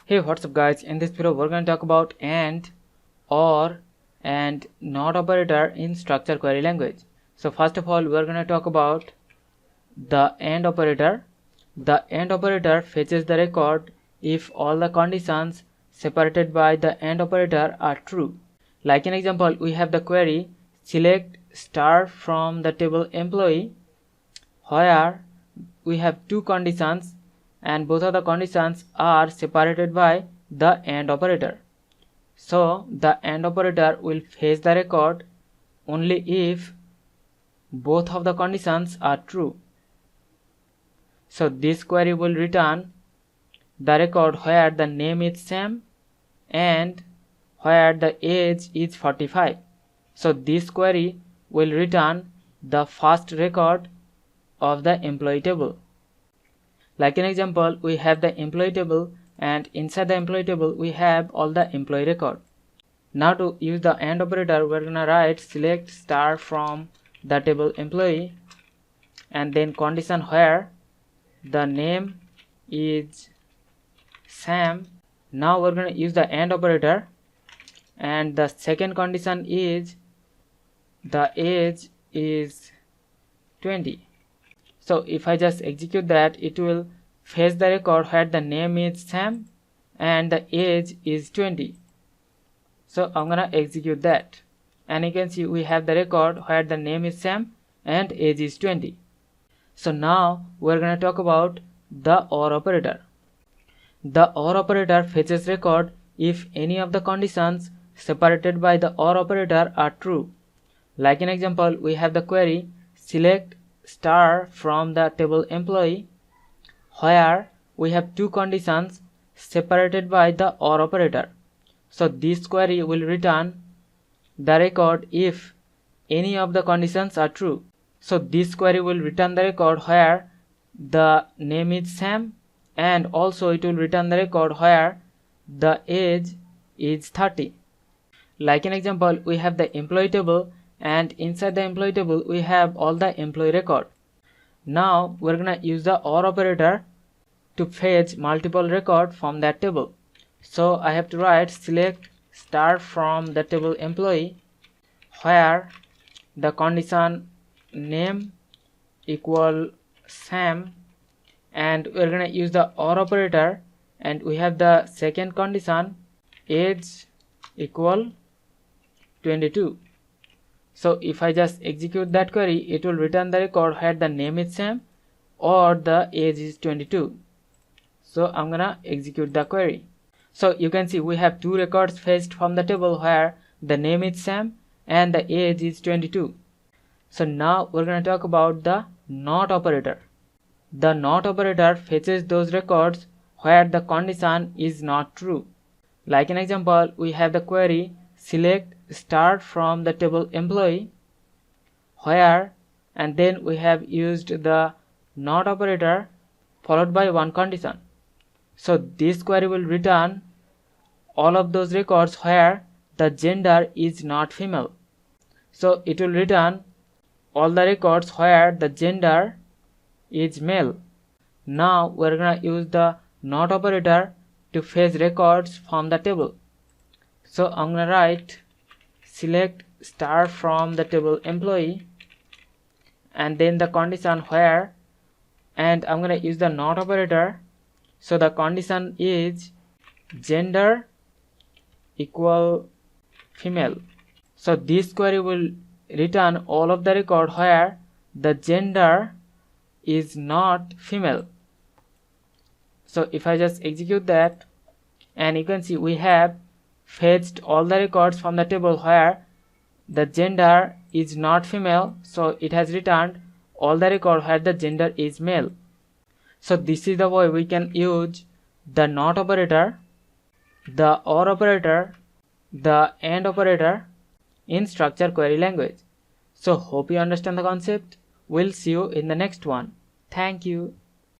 Hey, what's up guys? In this video we're going to talk about AND, OR and NOT operator in structured query language. So first of all we're going to talk about the AND operator. The AND operator fetches the record if all the conditions separated by the AND operator are true. Like an example, we have the query select star from the table employee, where we have two conditions and both of the conditions are separated by the AND operator. So the AND operator will fetch the record only if both of the conditions are true. So this query will return the record where the name is Sam and where the age is 45. So this query will return the first record of the employee table. Like an example, we have the employee table and inside the employee table we have all the employee record. Now to use the AND operator, we're gonna write select star from the table employee and then condition where the name is Sam. Now we're gonna use the AND operator and the second condition is the age is 20. So if I just execute that, it will fetch the record where the name is Sam and the age is 20. So I'm gonna execute that and you can see we have the record where the name is Sam and age is 20. So now we're gonna talk about the OR operator. The OR operator fetches record if any of the conditions separated by the OR operator are true. Like an example, we have the query select star from the table employee, where we have two conditions separated by the OR operator. So this query will return the record if any of the conditions are true. So this query will return the record where the name is Sam and also it will return the record where the age is 30. Like an example, we have the employee table and inside the employee table we have all the employee record. Now we're gonna use the OR operator to fetch multiple record from that table. So I have to write select star from the table employee, where the condition name equal Sam and we're gonna use the OR operator and we have the second condition age equal 22. So if I just execute that query, it will return the record where the name is Sam or the age is 22. So I'm gonna execute the query. So you can see we have two records fetched from the table where the name is Sam and the age is 22. So now we're gonna talk about the NOT operator. The NOT operator fetches those records where the condition is not true. Like an example, we have the query select star from the table employee, where and then we have used the NOT operator followed by one condition. So this query will return all of those records where the gender is not female. So it will return all the records where the gender is male. Now we're gonna use the NOT operator to fetch records from the table. So I'm gonna write select star from the table employee and then the condition where and I'm gonna use the NOT operator. So the condition is gender equal female. So this query will return all of the record where the gender is not female. So if I just execute that and you can see we have fetched all the records from the table where the gender is not female, so it has returned all the record where the gender is male. So this is the way we can use the NOT operator, the OR operator, the AND operator in structured query language. So hope you understand the concept. We'll see you in the next one. Thank you.